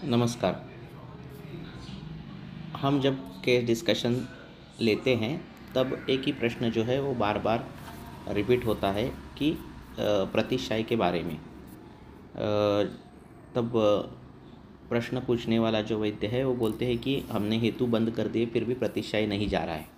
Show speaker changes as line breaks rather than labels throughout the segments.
नमस्कार। हम जब केस डिस्कशन लेते हैं तब एक ही प्रश्न जो है वो बार बार रिपीट होता है कि प्रतिशय के बारे में। तब प्रश्न पूछने वाला जो वैद्य है वो बोलते हैं कि हमने हेतु बंद कर दिए फिर भी प्रतिशय नहीं जा रहा है।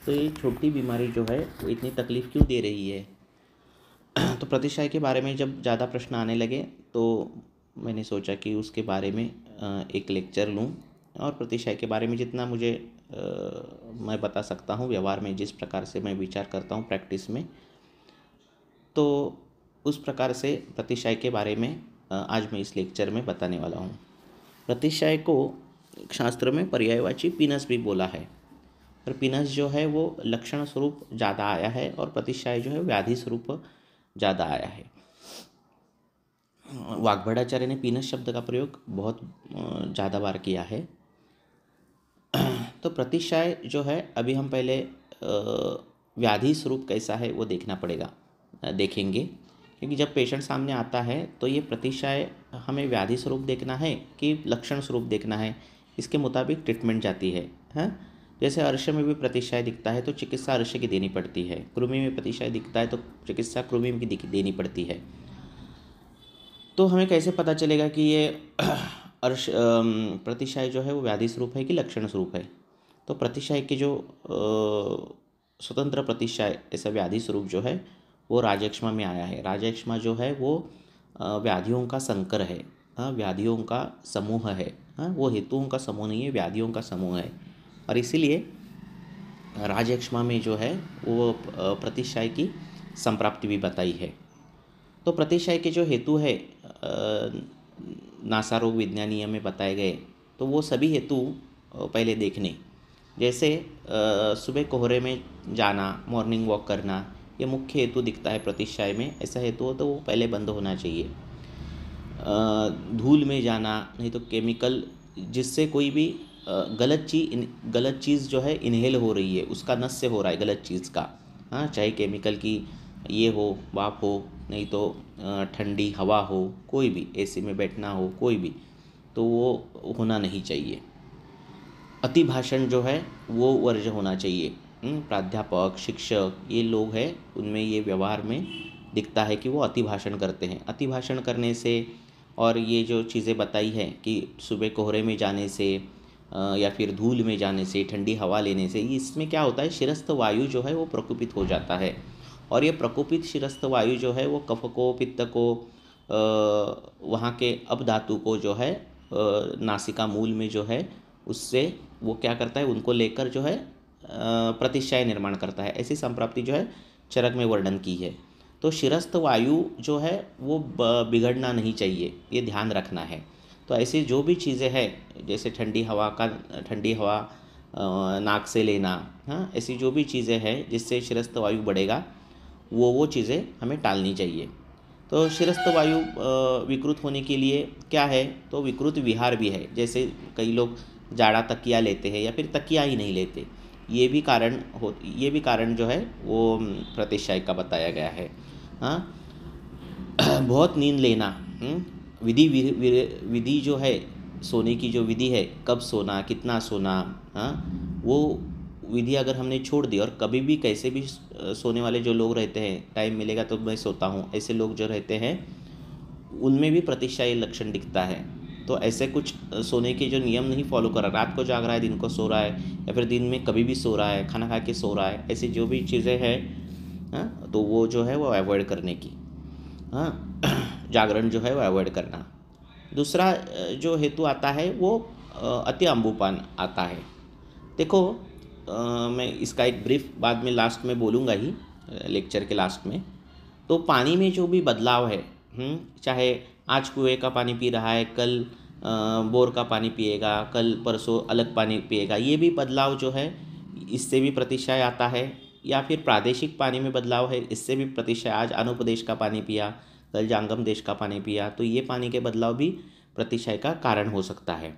तो ये छोटी बीमारी जो है वो इतनी तकलीफ़ क्यों दे रही है? तो प्रतिशय के बारे में जब ज़्यादा प्रश्न आने लगे तो मैंने सोचा कि उसके बारे में एक लेक्चर लूँ और प्रतिशय के बारे में जितना मुझे मैं बता सकता हूँ व्यवहार में जिस प्रकार से मैं विचार करता हूँ प्रैक्टिस में, तो उस प्रकार से प्रतिशय के बारे में आज मैं इस लेक्चर में बताने वाला हूँ। प्रतिशय को शास्त्र में पर्यायवाची पीनस भी बोला है, पर पीनस जो है वो लक्षण स्वरूप ज़्यादा आया है और प्रतिशय जो है व्याधि स्वरूप ज़्यादा आया है। वाग्भटाचार्य ने पीनस शब्द का प्रयोग बहुत ज़्यादा बार किया है। तो प्रतिशय जो है अभी हम पहले व्याधि स्वरूप कैसा है वो देखना पड़ेगा, देखेंगे, क्योंकि जब पेशेंट सामने आता है तो ये प्रतिशय हमें व्याधि स्वरूप देखना है कि लक्षण स्वरूप देखना है, इसके मुताबिक ट्रीटमेंट जाती है। हाँ, जैसे अर्श में भी प्रतिशय दिखता है तो चिकित्सा अर्श की देनी पड़ती है, कृमि में प्रतिशय दिखता है तो चिकित्सा कृमि की देनी पड़ती है। तो हमें कैसे पता चलेगा कि ये अर्श प्रतिशय जो है वो व्याधि स्वरूप है कि लक्षण स्वरूप है? तो प्रतिशय के जो स्वतंत्र प्रतिशय ऐसा व्याधि स्वरूप जो है वो राजयक्ष्मा में आया है। राजयक्ष्मा जो है वो व्याधियों का संकर है, हाँ, व्याधियों का समूह है, हाँ, वो हेतुओं का समूह नहीं है, व्याधियों का समूह है। और इसीलिए राजयक्ष्मा में जो है वो प्रतिशय की संप्राप्ति भी बताई है। तो प्रतिशय के जो हेतु है नासारोग विज्ञानीय में बताए गए, तो वो सभी हेतु पहले देखने, जैसे सुबह कोहरे में जाना, मॉर्निंग वॉक करना, ये मुख्य हेतु दिखता है प्रतिशय में। ऐसा हेतु हो तो वो पहले बंद होना चाहिए। धूल में जाना, नहीं तो केमिकल जिससे कोई भी गलत चीज़ जो है इनहेल हो रही है, उसका नस से हो रहा है गलत चीज़ का, हाँ, चाहे केमिकल की ये हो, वाप हो, नहीं तो ठंडी हवा हो, कोई भी एसी में बैठना हो, कोई भी, तो वो होना नहीं चाहिए। अति भाषण जो है वो वर्ज्य होना चाहिए। प्राध्यापक, शिक्षक, ये लोग हैं उनमें ये व्यवहार में दिखता है कि वो अति भाषण करते हैं। अति भाषण करने से और ये जो चीज़ें बताई हैं कि सुबह कोहरे में जाने से या फिर धूल में जाने से, ठंडी हवा लेने से, इसमें क्या होता है, शिरस्थ वायु जो है वो प्रकोपित हो जाता है। और ये प्रकोपित शिरस्थ वायु जो है वो कफ को, पित्त को, वहाँ के अपधातु को जो है नासिका मूल में जो है उससे वो क्या करता है, उनको लेकर जो है प्रतिशय निर्माण करता है। ऐसी संप्राप्ति जो है चरक में वर्णन की है। तो शिरस्थ वायु जो है वो बिगड़ना नहीं चाहिए, ये ध्यान रखना है। तो ऐसी जो भी चीज़ें हैं, जैसे ठंडी हवा नाक से लेना, हाँ, ऐसी जो भी चीज़ें हैं जिससे शिरस्थ वायु बढ़ेगा, वो चीज़ें हमें टालनी चाहिए। तो शिरस्थ वायु विकृत होने के लिए क्या है, तो विकृत विहार भी है। जैसे कई लोग जाड़ा तकिया लेते हैं या फिर तकिया ही नहीं लेते, ये भी कारण जो है वो प्रतिशय का बताया गया है। हाँ, बहुत नींद लेना, विधि जो है, सोने की जो विधि है, कब सोना, कितना सोना, हाँ, वो विधि अगर हमने छोड़ दी और कभी भी कैसे भी सोने वाले जो लोग रहते हैं, टाइम मिलेगा तो मैं सोता हूँ, ऐसे लोग जो रहते हैं उनमें भी प्रतिशय लक्षण दिखता है। तो ऐसे कुछ सोने के जो नियम नहीं फॉलो कर रहा, रात को जाग रहा है, दिन को सो रहा है, या फिर दिन में कभी भी सो रहा है, खाना खा के सो रहा है, ऐसी जो भी चीज़ें हैं, हाँ, तो वो जो है वो अवॉइड करने की, हाँ, जागरण जो है वो अवॉइड करना। दूसरा जो हेतु आता है वो अति अम्बुपान आता है। देखो, मैं इसका एक ब्रीफ बाद में लास्ट में बोलूँगा ही, लेक्चर के लास्ट में। तो पानी में जो भी बदलाव है, चाहे आज कुएं का पानी पी रहा है, कल बोर का पानी पिएगा, कल परसों अलग पानी पिएगा, ये भी बदलाव जो है इससे भी प्रतिशय आता है। या फिर प्रादेशिक पानी में बदलाव है, इससे भी प्रतिशय, आज अनुप्रदेश का पानी पिया, कल जांगम देश का पानी पिया, तो ये पानी के बदलाव भी प्रतिशय का कारण हो सकता है।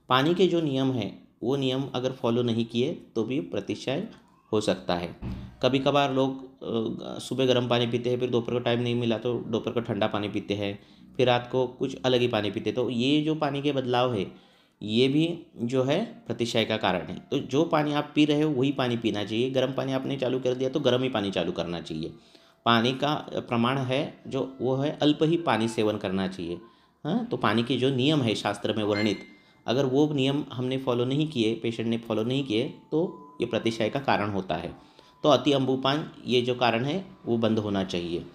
पानी के जो नियम हैं वो नियम अगर फॉलो नहीं किए तो भी प्रतिशय हो सकता है। कभी कभार लोग सुबह गर्म पानी पीते हैं, फिर दोपहर को टाइम नहीं मिला तो दोपहर को ठंडा पानी पीते हैं, फिर रात को कुछ अलग ही पानी पीते। तो ये जो पानी के बदलाव है ये भी जो है प्रतिशय का कारण है। तो जो पानी आप पी रहे हो वही पानी पीना चाहिए। गर्म पानी आपने चालू कर दिया तो गर्म ही पानी चालू करना चाहिए। पानी का प्रमाण है जो वो है अल्प ही पानी सेवन करना चाहिए। हाँ, तो पानी के जो नियम है शास्त्र में वर्णित, अगर वो नियम हमने फॉलो नहीं किए, पेशेंट ने फॉलो नहीं किए, तो ये प्रतिशय का कारण होता है। तो अति अम्बुपान ये जो कारण है वो बंद होना चाहिए।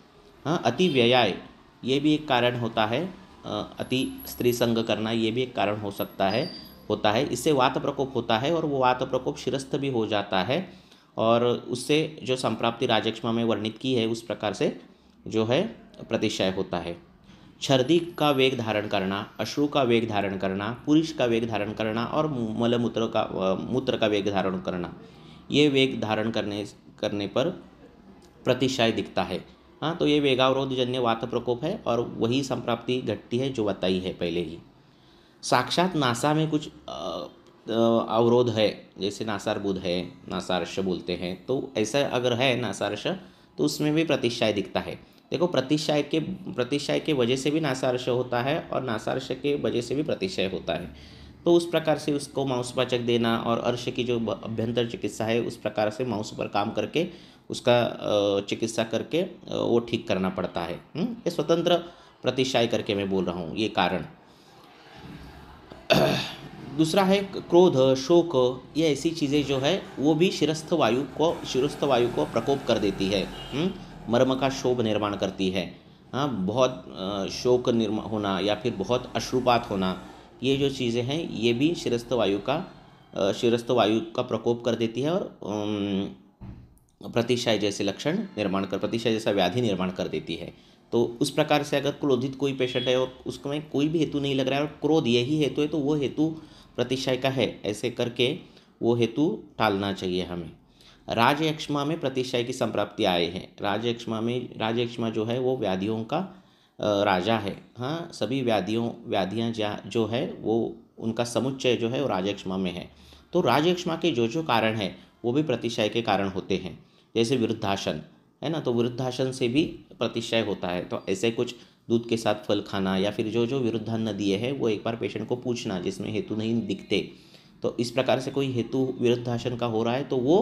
हाँ, अति व्ययाय ये भी एक कारण होता है। अति स्त्री संग करना ये भी एक कारण हो सकता है, होता है। इससे वात प्रकोप होता है और वो वात प्रकोप शिरस्थ भी हो जाता है और उससे जो संप्राप्ति राजक्ष्मा में वर्णित की है उस प्रकार से जो है प्रतिशय होता है। छर्दी का वेग धारण करना, अश्रु का वेग धारण करना, पुरुष का वेग धारण करना और मूत्र का वेग धारण करना, ये वेग धारण करने पर प्रतिशय दिखता है। हाँ, तो ये वेगावरोध जन्य वात प्रकोप है और वही संप्राप्ति घटती है जो बताई है पहले ही। साक्षात नासा में कुछ अवरोध है, जैसे नासार्बुद है, नासारश बोलते हैं, तो ऐसा अगर है नासारश तो उसमें भी प्रतिशय दिखता है। देखो, प्रतिशय के वजह से भी नासारश होता है और नासारश के वजह से भी प्रतिशय होता है। तो उस प्रकार से उसको मांसपाचक देना और अर्श की जो अभ्यंतर चिकित्सा है उस प्रकार से मांस पर काम करके उसका चिकित्सा करके वो ठीक करना पड़ता है। ये स्वतंत्र प्रतिशय करके मैं बोल रहा हूँ ये कारण। दूसरा है क्रोध, शोक, ये ऐसी चीज़ें जो है वो भी शिरस्थ वायु को प्रकोप कर देती है। मर्म का शोभ निर्माण करती है। हाँ, बहुत शोक होना या फिर बहुत अश्रुपात होना, ये जो चीज़ें हैं ये भी शिरस्थ वायु का प्रकोप कर देती है और प्रतिशय जैसे लक्षण निर्माण कर, प्रतिशय जैसा व्याधि निर्माण कर देती है। तो उस प्रकार से अगर क्रोधित कोई पेशेंट है और उसको में कोई भी हेतु नहीं लग रहा है और क्रोध यही हेतु है तो वो हेतु प्रतिशय का है, ऐसे करके वो हेतु टालना चाहिए हमें। राजयक्ष्मा में प्रतिशय की संप्राप्ति आए हैं। राजयक्ष्मा जो है वो व्याधियों का राजा है। हाँ, सभी व्याधियाँ जो है वो उनका समुच्चय जो है वो राजयक्ष्मा में है। तो राजयक्ष्मा के जो कारण है वो भी प्रतिशय के कारण होते हैं। जैसे विरुद्धासन है ना, तो विरुद्धासन से भी प्रतिशय होता है। तो ऐसे कुछ दूध के साथ फल खाना या फिर जो विरुद्धान्न दिए है वो एक बार पेशेंट को पूछना जिसमें हेतु नहीं दिखते। तो इस प्रकार से कोई हेतु विरुद्धासन का हो रहा है तो वो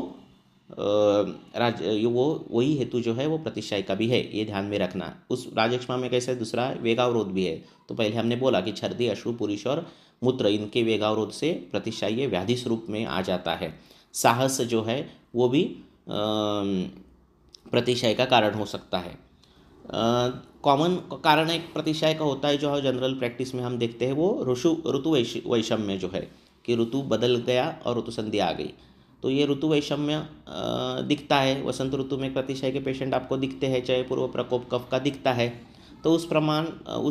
वही हेतु जो है वो प्रतिशय का भी है, ये ध्यान में रखना। उस राजयक्ष्मा में कैसे दूसरा वेगावरोध भी है। तो पहले हमने बोला कि छर्दी, अश्रु, पुरुष और मूत्र, इनके वेगावरोध से प्रतिशय व्याधि स्वरूप में आ जाता है। साहस जो है वो भी प्रतिशय का कारण हो सकता है। कॉमन कारण एक प्रतिशय का होता है जो जनरल प्रैक्टिस में हम देखते हैं, वो ऋतु वैषम्य जो है कि ऋतु बदल गया और ऋतु संधि आ गई। तो ये ऋतु वैषम्य दिखता है। वसंत ऋतु में प्रतिशय के पेशेंट आपको दिखते हैं, चाहे पूर्व प्रकोप कफ का दिखता है। तो उस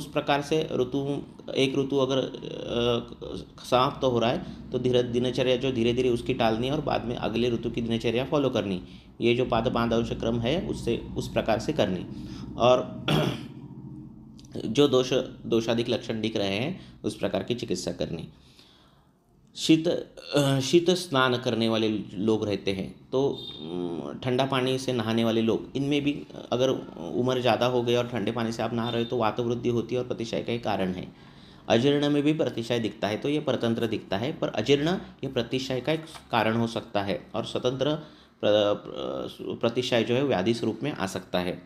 प्रकार से एक ऋतु अगर समाप्त हो रहा है तो दिनचर्या जो धीरे धीरे उसकी टालनी और बाद में अगले ऋतु की दिनचर्या फॉलो करनी। ये जो पादपांदवश क्रम है उससे उस प्रकार से करनी। और जो दोषाधिक लक्षण दिख रहे हैं उस प्रकार की चिकित्सा करनी। शीत स्नान करने वाले लोग रहते हैं, तो ठंडा पानी से नहाने वाले लोग, इनमें भी अगर उम्र ज़्यादा हो गई और ठंडे पानी से आप नहा रहे हो तो वात वृद्धि होती है और प्रतिशय का कारण है। अजीर्ण में भी प्रतिशय दिखता है तो ये परतंत्र दिखता है, पर अजीर्ण ये प्रतिशय का एक कारण हो सकता है और स्वतंत्र प्रतिशय जो है व्याधि स्वरूप में आ सकता है।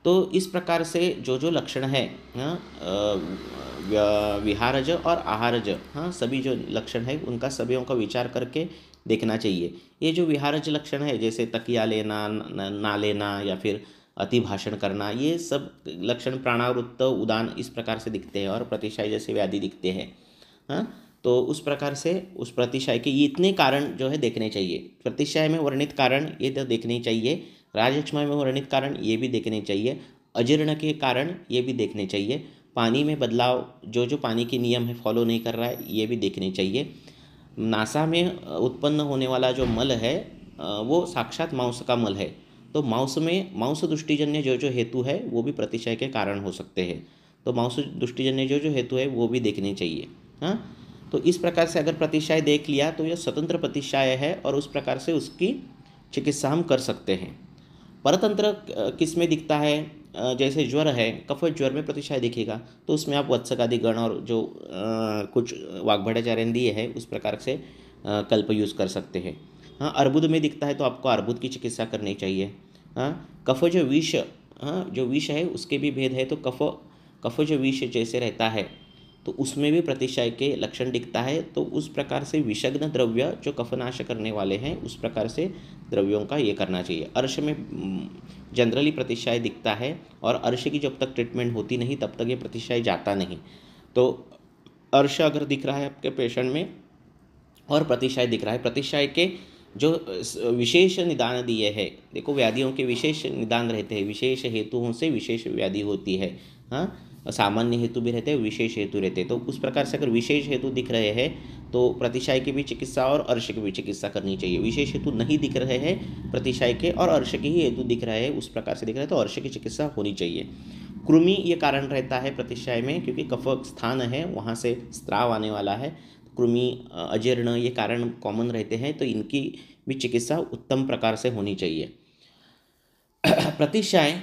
तो इस प्रकार से जो लक्षण है, विहारज और आहारज, हाँ, सभी जो लक्षण है उनका सभी का विचार करके देखना चाहिए। ये जो विहारज लक्षण है जैसे तकिया लेना, ना लेना या फिर अति भाषण करना, ये सब लक्षण प्राणावृत्त, उदान इस प्रकार से दिखते हैं और प्रतिशय जैसे व्याधि दिखते हैं। हाँ, तो उस प्रकार से उस प्रतिशय के ये इतने कारण जो है देखने चाहिए। प्रतिशय में वर्णित कारण ये तो देखने चाहिए, राजयक्ष्मा में वर्णित कारण ये भी देखने चाहिए, अजीर्ण के कारण ये भी देखने चाहिए, पानी में बदलाव जो पानी के नियम है फॉलो नहीं कर रहा है ये भी देखने चाहिए। नासा में उत्पन्न होने वाला जो मल है वो साक्षात मांस का मल है। तो मांस दृष्टिजन्य जो हेतु है वो भी प्रतिशय के कारण हो सकते हैं। तो मांस दृष्टिजन्य जो हेतु है वो भी देखने चाहिए। हाँ, तो इस प्रकार से अगर प्रतिशय देख लिया तो यह स्वतंत्र प्रतिशय है और उस प्रकार से उसकी चिकित्सा हम कर सकते हैं। परतंत्र किस में दिखता है? जैसे ज्वर है, कफ ज्वर में प्रतिशाय दिखेगा, तो उसमें आप वत्सकादि गण और जो कुछ वाग्भटाचार्य ने दिए है उस प्रकार से कल्प यूज़ कर सकते हैं। हाँ, अर्बुद में दिखता है तो आपको अर्बुद की चिकित्सा करनी चाहिए। हाँ, कफ जो विष, हाँ जो विष है उसके भी भेद है, तो कफ जो विष जैसे रहता है तो उसमें भी प्रतिशाय के लक्षण दिखता है, तो उस प्रकार से विषग्न द्रव्य जो कफनाश करने वाले हैं उस प्रकार से द्रव्यों का ये करना चाहिए। अर्श में जनरली प्रतिशाय दिखता है, और अर्श की जब तक ट्रीटमेंट होती नहीं तब तक ये प्रतिशाय जाता नहीं। तो अर्श अगर दिख रहा है आपके पेशेंट में और प्रतिशाय दिख रहा है, प्रतिशाय के जो विशेष निदान दिए हैं, देखो व्याधियों के विशेष निदान रहते हैं, विशेष हेतुओं से विशेष व्याधि होती है। हाँ, सामान्य हेतु भी रहते हैं, विशेष हेतु रहते हैं, तो उस प्रकार से अगर विशेष हेतु दिख रहे हैं तो प्रतिशाय की भी चिकित्सा और अर्श की भी चिकित्सा करनी चाहिए। विशेष हेतु नहीं दिख रहे हैं, प्रतिशाय के और अर्श के ही हेतु दिख रहे हैं, उस प्रकार से दिख रहे हैं, तो अर्श की चिकित्सा होनी चाहिए। कृमि ये कारण रहता है प्रतिशाय में, क्योंकि कफ स्थान है वहाँ से स्राव आने वाला है, कृमि अजीर्ण ये कारण कॉमन रहते हैं, तो इनकी भी चिकित्सा उत्तम प्रकार से होनी चाहिए। प्रतिशाय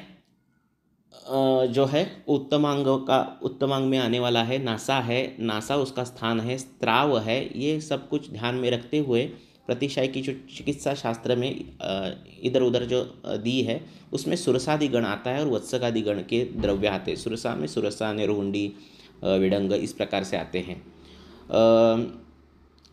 जो है उत्तमांग में आने वाला है, नासा है, नासा उसका स्थान है, स्त्राव है, ये सब कुछ ध्यान में रखते हुए प्रतिशाय की जो चिकित्सा शास्त्र में इधर उधर जो दी है उसमें सुरसादि गण आता है और वत्सकादि गण के द्रव्य आते हैं। सुरसा में सुरसा, निरुंडी, विडंग इस प्रकार से आते हैं।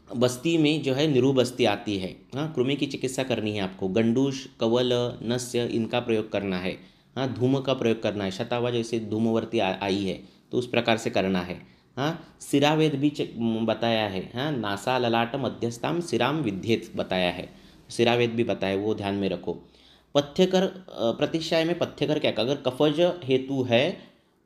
बस्ती में जो है निरुबस्ती आती है। हाँ, कृमि की चिकित्सा करनी है आपको, गंडूष, कवल, नस्य इनका प्रयोग करना है। हाँ, धूम का प्रयोग करना है, शतावा जैसे धूमवर्ती आई है तो उस प्रकार से करना है। हाँ, सिरावेद भी बताया है। हाँ, नासा ललाट मध्यस्थाम सिराम विध्येत बताया है, सिरावेद भी बताया, वो ध्यान में रखो। पथ्यकर, प्रतिशाय में पथ्यकर क्या, अगर कफज हेतु है,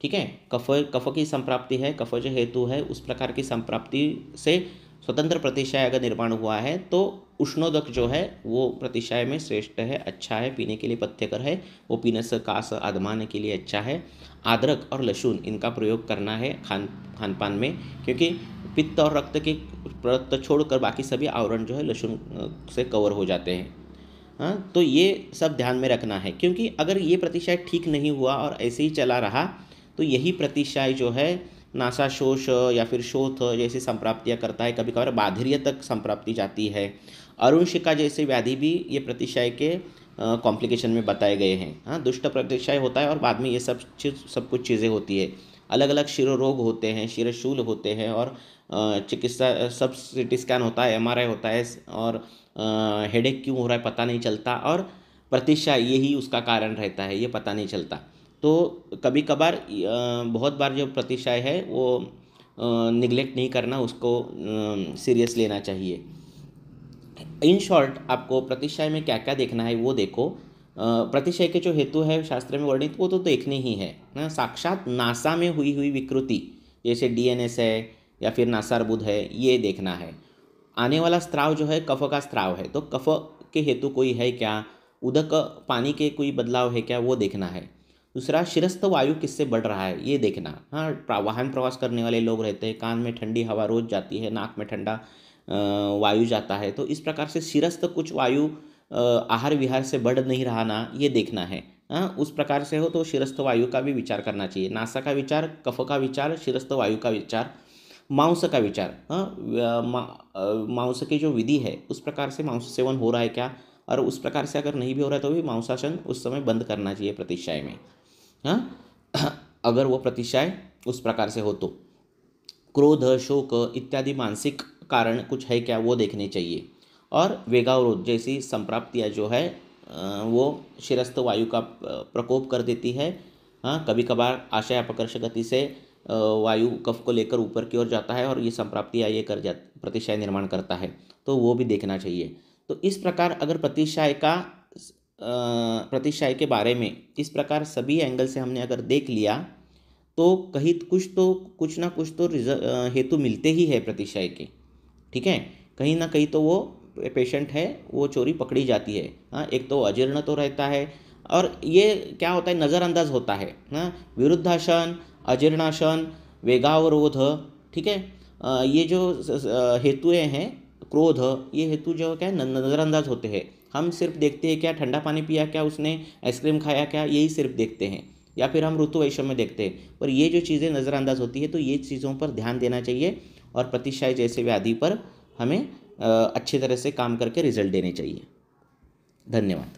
ठीक है, कफ की संप्राप्ति है, कफज हेतु है, उस प्रकार की संप्राप्ति से स्वतंत्र प्रतिशाय अगर निर्माण हुआ है तो उष्णोदक जो है वो प्रतिशाय में श्रेष्ठ है, अच्छा है, पीने के लिए पथ्यकर है, वो पीने से कास आदमाने के लिए अच्छा है। अदरक और लहसुन इनका प्रयोग करना है खान पान में, क्योंकि पित्त और रक्त छोड़कर बाकी सभी आवरण जो है लहसुन से कवर हो जाते हैं। हाँ, तो ये सब ध्यान में रखना है, क्योंकि अगर ये प्रतिशाय ठीक नहीं हुआ और ऐसे ही चला रहा तो यही प्रतिशाय जो है नासाशोष या फिर शोथ जैसी संप्राप्तियाँ करता है, कभी कभार बाधिर्य तक संप्राप्ति जाती है। अरुणशिका जैसे व्याधि भी ये प्रतिशाय के कॉम्प्लिकेशन में बताए गए हैं। हाँ, दुष्ट प्रतिशाय होता है और बाद में ये सब कुछ चीज़ें होती है। अलग अलग शिरोरोग होते हैं, शिरशूल होते हैं, और चिकित्सा सब सीटी स्कैन होता है, MRI होता है, और हेडेक क्यों हो रहा है पता नहीं चलता, और प्रतिशाय यही उसका कारण रहता है, ये पता नहीं चलता। तो कभी कभार बहुत बार जो प्रतिशाय है वो निगलेक्ट नहीं करना, उसको सीरियस लेना चाहिए। इन शॉर्ट आपको प्रतिशाय में क्या क्या देखना है वो देखो। प्रतिशय के जो हेतु है शास्त्र में वर्णित वो तो देखने ही है ना। साक्षात नासा में हुई विकृति जैसे डीएनएस है या फिर नासार्बुद है ये देखना है। आने वाला स्त्राव जो है कफ का स्त्राव है तो कफ के हेतु कोई है क्या, उदक पानी के कोई बदलाव है क्या वो देखना है। दूसरा शिरस्थ वायु किससे बढ़ रहा है ये देखना। हाँ, वाहन प्रवास करने वाले लोग रहते हैं, कान में ठंडी हवा रोज जाती है, नाक में ठंडा वायु जाता है, तो इस प्रकार से शिरस्थ कुछ वायु आहार विहार से बढ़ नहीं रहा ना ये देखना है। हाँ, उस प्रकार से हो तो शिरस्थ वायु का भी विचार करना चाहिए। नासा का विचार, कफ का विचार, शिरस्थ वायु का विचार, मांस का विचार। हाँ, मांस की जो विधि है उस प्रकार से मांस सेवन हो रहा है क्या, और उस प्रकार से अगर नहीं भी हो रहा है तो भी मांसाशन उस समय बंद करना चाहिए प्रतिशय में। हाँ, अगर वो प्रतिशय उस प्रकार से हो तो क्रोध, शोक इत्यादि मानसिक कारण कुछ है क्या वो देखने चाहिए। और वेगावरोध जैसी संप्राप्तियाँ जो है वो शिरस्थ वायु का प्रकोप कर देती है। हाँ, कभी कभार आशय अपकर्ष गति से वायु कफ को लेकर ऊपर की ओर जाता है और ये संप्राप्तियाँ ये कर प्रतिशय निर्माण करता है, तो वो भी देखना चाहिए। तो इस प्रकार अगर प्रतिशय के बारे में इस प्रकार सभी एंगल से हमने अगर देख लिया तो कहीं कुछ ना कुछ तो हेतु मिलते ही है प्रतिशय के। ठीक है, कहीं ना कहीं तो वो पेशेंट है वो चोरी पकड़ी जाती है। हाँ, एक तो अजीर्ण तो रहता है और ये क्या होता है नज़रअंदाज होता है। हाँ, विरुद्धासन, अजीर्णासन, वेगावरोध, ठीक है, ये जो हेतुएँ हैं, क्रोध, ये हेतु जो क्या है नज़रअंदाज होते हैं। हम सिर्फ देखते हैं क्या ठंडा पानी पिया क्या उसने, आइसक्रीम खाया क्या, यही सिर्फ देखते हैं। या फिर हम ऋतु वैषम्य देखते हैं, पर ये जो चीज़ें नज़रअंदाज होती है, तो ये चीज़ों पर ध्यान देना चाहिए और प्रतिशाई जैसे व्याधि पर हमें अच्छी तरह से काम करके रिजल्ट देने चाहिए। धन्यवाद।